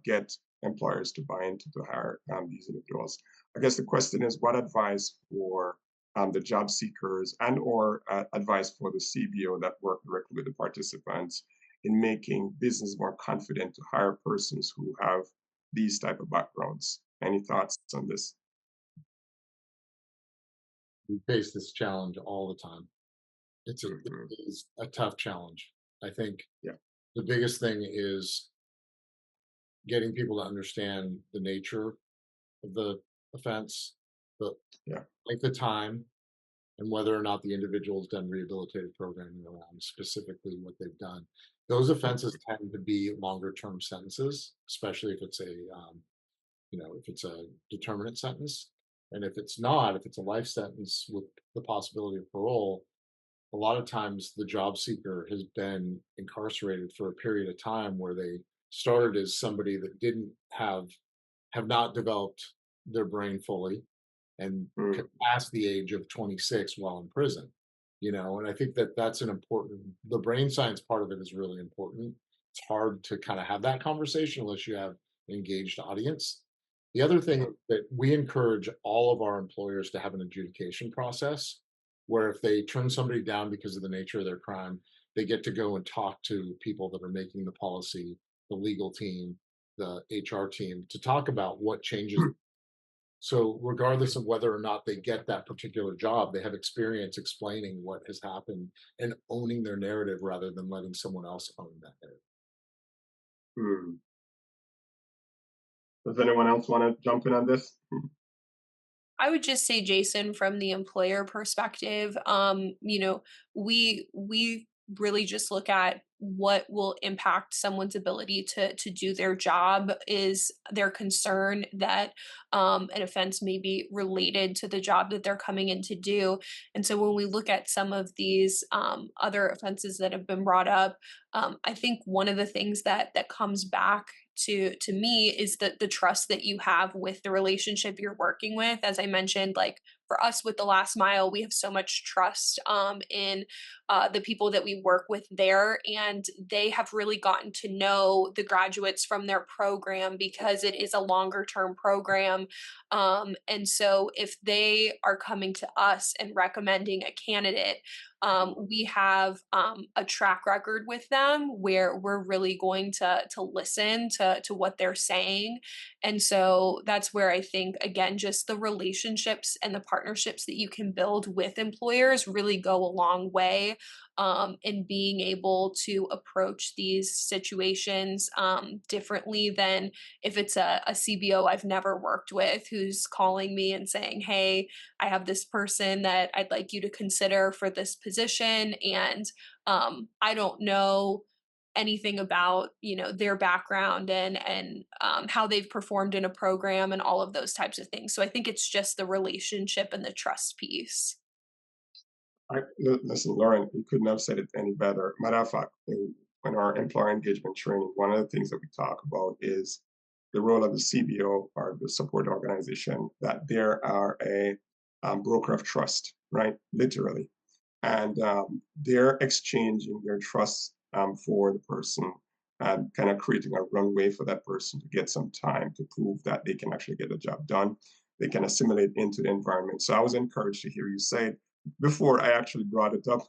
get employers to buy into to hire these individuals. I guess the question is, what advice for the job seekers and or advice for the CBO that work directly with the participants in making business more confident to hire persons who have these type of backgrounds. Any thoughts on this? We face this challenge all the time. It Mhm. is a tough challenge. I think Yeah. the biggest thing is getting people to understand the nature of the offense, the Yeah. length of time, and whether or not the individual has done rehabilitative programming around specifically what they've done. Those offenses tend to be longer term sentences, especially if it's a determinate sentence. And if it's not, if it's a life sentence with the possibility of parole, a lot of times the job seeker has been incarcerated for a period of time where they started as somebody that didn't have not developed their brain fully and Mm. past the age of 26 while in prison. And I think that that's an important, the brain science part of it is really important. It's hard to kind of have that conversation unless you have an engaged audience. The other thing that we encourage all of our employers to have an adjudication process where if they turn somebody down because of the nature of their crime, they get to go and talk to people that are making the policy, the legal team, the HR team, to talk about what changes. So regardless of whether or not they get that particular job, they have experience explaining what has happened and owning their narrative rather than letting someone else own that narrative. Hmm. Does anyone else want to jump in on this? I would just say, Jason, from the employer perspective, we really just look at what will impact someone's ability to do their job. Is their concern that an offense may be related to the job that they're coming in to do? And so when we look at some of these other offenses that have been brought up, I think one of the things that comes back to me is the trust that you have with the relationship you're working with. As I mentioned, like for us with the last mile, we have so much trust in the people that we work with there, and they have really gotten to know the graduates from their program because it is a longer term program. And so if they are coming to us and recommending a candidate, we have a track record with them where we're really going to listen to what they're saying. And so that's where I think, again, just the relationships and the partnerships that you can build with employers really go a long way in being able to approach these situations differently than if it's a CBO I've never worked with who's calling me and saying, hey, I have this person that I'd like you to consider for this position. And I don't know anything about their background and how they've performed in a program and all of those types of things. So I think it's just the relationship and the trust piece. Listen, Lauren, you couldn't have said it any better. Matter of fact, in our employer engagement training, one of the things that we talk about is the role of the CBO or the support organization, that there are a broker of trust, right? Literally. And they're exchanging their trust for the person and kind of creating a runway for that person to get some time to prove that they can actually get the job done. They can assimilate into the environment. So I was encouraged to hear you say it before I actually brought it up.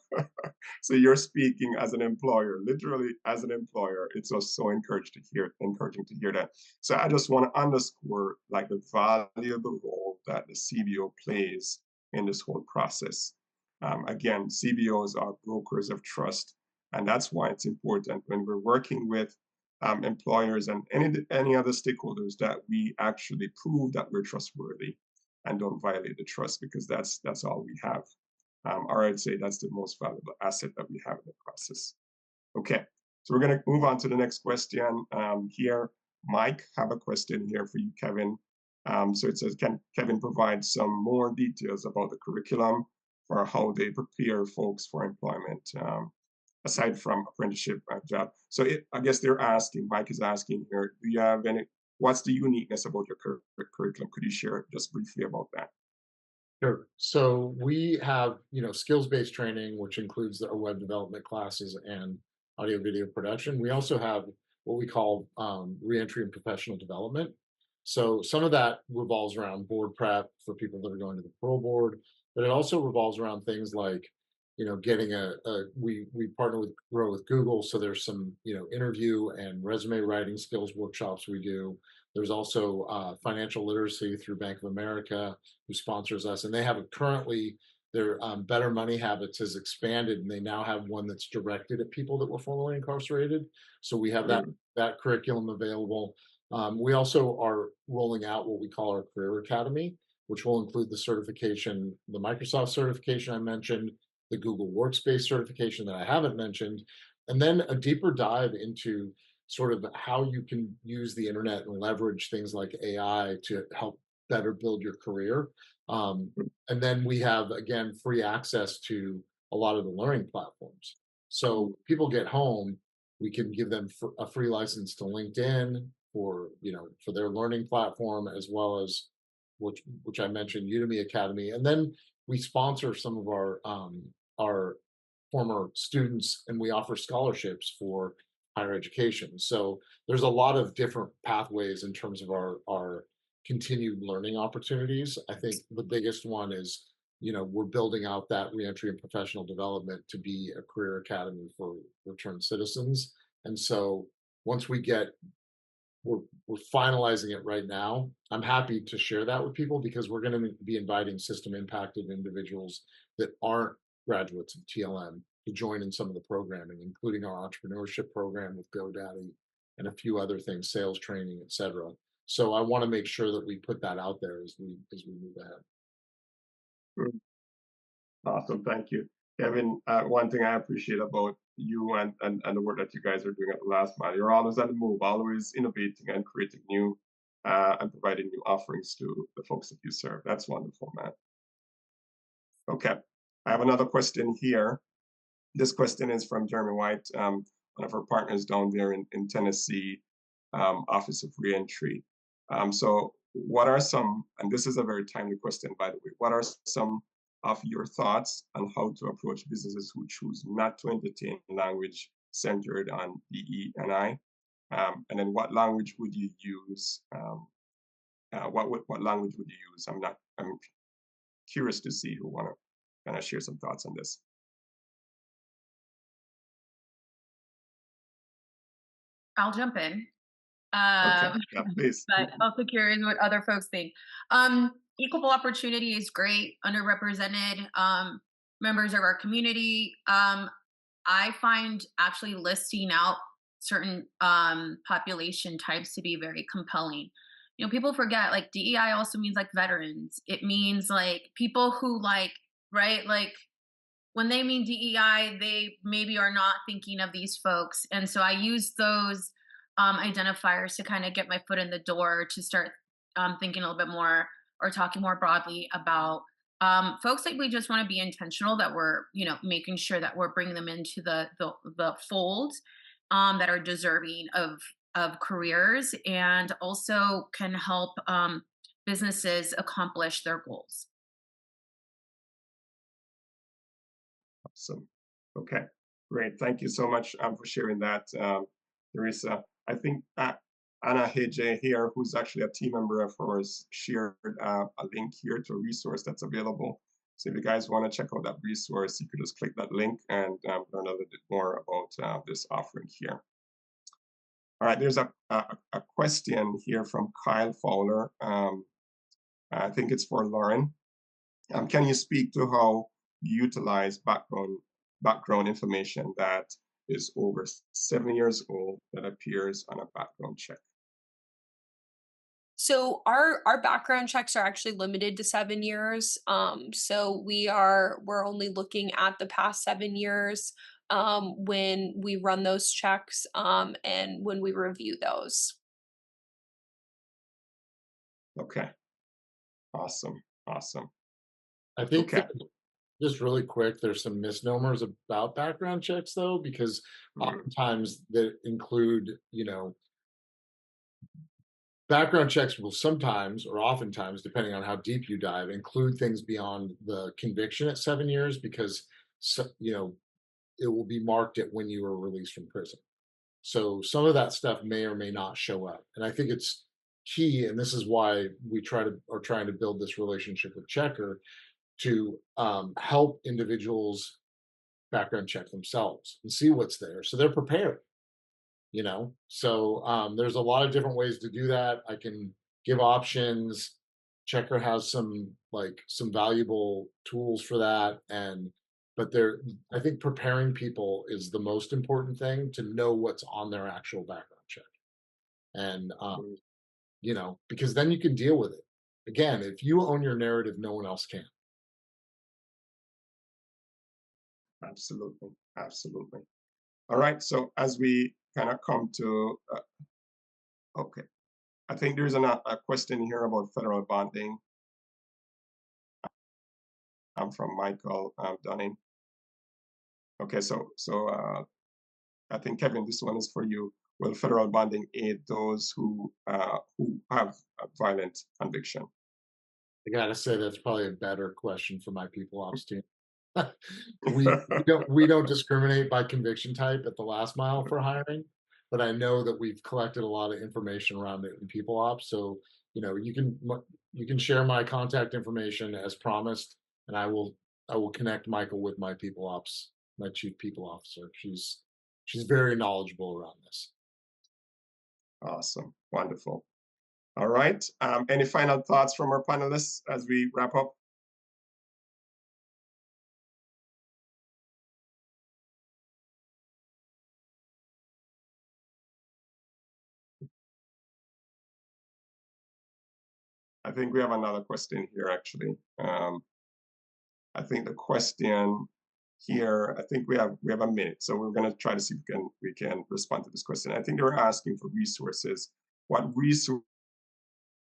So you're speaking as an employer, literally as an employer. It's just so encouraging to hear that. So I just want to underscore like the valuable role that the CBO plays in this whole process. Again, CBOs are brokers of trust, and that's why it's important when we're working with employers and any other stakeholders that we actually prove that we're trustworthy and don't violate the trust, because that's all we have. Or I'd say that's the most valuable asset that we have in the process. Okay, so we're going to move on to the next question here. Mike, have a question here for you, Kevin. So it says, can Kevin provide some more details about the curriculum for how they prepare folks for employment, aside from apprenticeship job? So I guess Mike is asking here, do you have what's the uniqueness about your curriculum? Could you share just briefly about that? Sure. So we have, skills-based training, which includes our web development classes and audio video production. We also have what we call reentry and professional development. So some of that revolves around board prep for people that are going to the parole board, but it also revolves around things like, getting we partner with grow with Google. So there's some, interview and resume writing skills workshops we do. There's also financial literacy through Bank of America, who sponsors us, and they have currently their Better Money Habits has expanded, and they now have one that's directed at people that were formerly incarcerated. So we have that Mm, that curriculum available. We also are rolling out what we call our Career Academy, which will include the certification, the Microsoft certification I mentioned, the Google Workspace certification that I haven't mentioned, and then a deeper dive into sort of how you can use the internet and leverage things like AI to help better build your career. Um, mm, and then we have, again, free access to a lot of the learning platforms. So people get home, we can give them a free license to LinkedIn for their learning platform, as well as which I mentioned, Udemy Academy. And then we sponsor some of our our former students, and we offer scholarships for higher education. So there's a lot of different pathways in terms of our continued learning opportunities. I think the biggest one is, we're building out that reentry and professional development to be a career academy for returned citizens. And so once we're finalizing it right now. I'm happy to share that with people because we're going to be inviting system impacted individuals that aren't graduates of TLM to join in some of the programming, including our entrepreneurship program with GoDaddy and a few other things, sales training, etc. So I want to make sure that we put that out there as we move ahead. Mm. Awesome, thank you. Kevin, one thing I appreciate about you and the work that you guys are doing at the Last Mile, you're always on the move, always innovating and creating new and providing new offerings to the folks that you serve. That's wonderful, man. Okay, I have another question here. This question is from Jeremy White, one of our partners down there in Tennessee, Office of Reentry. So what are some, and this is a very timely question, by the way, what are some of your thoughts on how to approach businesses who choose not to entertain language centered on DE&I? And then what language would you use? What language would you use? I'm curious to see who want to kind of share some thoughts on this. I'll jump in. Okay, yeah, please. But also curious what other folks think. Equal opportunity is great. Underrepresented members of our community. I find actually listing out certain population types to be very compelling. People forget like DEI also means like veterans. It means like people who right, like when they mean DEI, they maybe are not thinking of these folks. And so I use those identifiers to kind of get my foot in the door to start thinking a little bit more or talking more broadly about folks that we just want to be intentional that we're, making sure that we're bringing them into the fold that are deserving of careers and also can help businesses accomplish their goals. Awesome. Okay, great. Thank you so much for sharing that, Teresa. I think Anna Heje here, who's actually a team member of ours, shared a link here to a resource that's available. So if you guys want to check out that resource, you could just click that link and learn a little bit more about this offering here. All right, there's a question here from Kyle Fowler. I think it's for Lauren. Can you speak to how you utilize background information that is over 7 years old that appears on a background check? So our background checks are actually limited to 7 years. So we're only looking at the past 7 years when we run those checks and when we review those. Okay. Awesome. I think Okay. just really quick, there's some misnomers about background checks though, because oftentimes they include, background checks will sometimes or oftentimes, depending on how deep you dive, include things beyond the conviction at 7 years because, it will be marked at when you were released from prison. So some of that stuff may or may not show up. And I think it's key, and this is why we are trying to build this relationship with Checker to help individuals background check themselves and see what's there so they're prepared. So there's a lot of different ways to do that. I can give options. Checker has some valuable tools for that, but I think preparing people is the most important thing, to know what's on their actual background check, and because then you can deal with it. Again, if you own your narrative, no one else can. Absolutely. All right. So as we kind of come to, okay, I think there's a question here about federal bonding. From Michael Dunning. Okay, so I think Kevin, this one is for you. Will federal bonding aid those who have a violent conviction? I gotta say that's probably a better question for my people ops team. We don't discriminate by conviction type at the last mile for hiring, but I know that we've collected a lot of information around it in people ops. So you can share my contact information as promised, and I will connect Michael with my people ops, my chief people officer. She's very knowledgeable around this. Awesome. Wonderful. All right. Any final thoughts from our panelists as we wrap up? I think we have another question here, actually. I think the question here, I think we have a minute, so we're going to try to see if we can respond to this question. I think they were asking for resources. What resource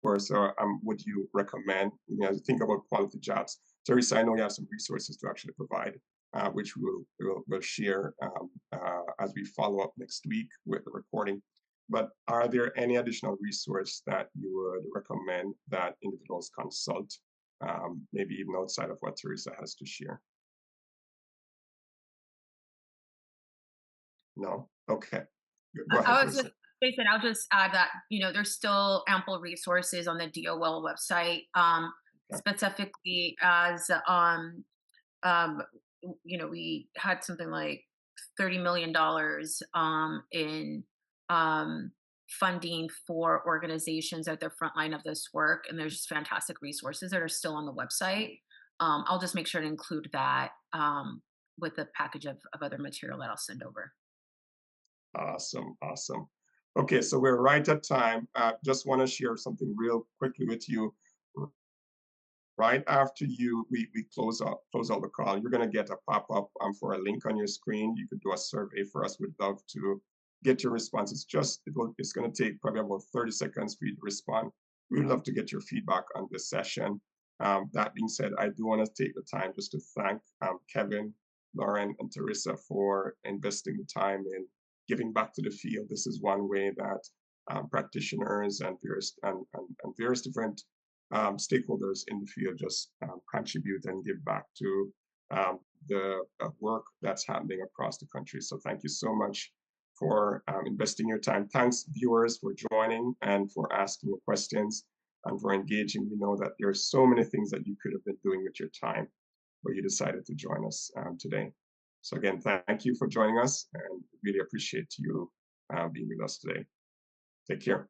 would you recommend? Think about quality jobs. Teresa, I know you have some resources to actually provide, which we'll share as we follow up next week with the recording. But are there any additional resource that you would recommend that individuals consult, maybe even outside of what Teresa has to share? No? Okay. Go ahead, I was Teresa. just, Jason, I'll just add that, there's still ample resources on the DOL website, Okay. specifically as, we had something like $30 million in funding for organizations at the front line of this work. And there's just fantastic resources that are still on the website. I'll just make sure to include that with the package of other material that I'll send over. Awesome. Awesome. Okay, so we're right at time. Just want to share something real quickly with you. Right after we close out the call, you're going to get a pop-up for a link on your screen. You could do a survey for us. We'd love to get your response. It's going to take probably about 30 seconds for you to respond. We'd love to get your feedback on this session. That being said, I do want to take the time just to thank Kevin, Lauren, and Teresa for investing the time in giving back to the field. This is one way that practitioners and various different stakeholders in the field just contribute and give back to the work that's happening across the country. So thank you so much for investing your time. Thanks, viewers, for joining and for asking your questions and for engaging. We know that there are so many things that you could have been doing with your time, but you decided to join us today. So again, thank you for joining us, and really appreciate you being with us today. Take care.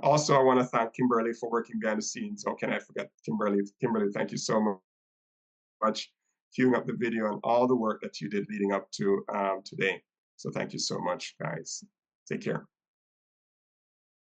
Also, I want to thank Kimberly for working behind the scenes. Oh, can I forget Kimberly? Kimberly, thank you so much queuing up the video and all the work that you did leading up to today. So thank you so much, guys. Take care.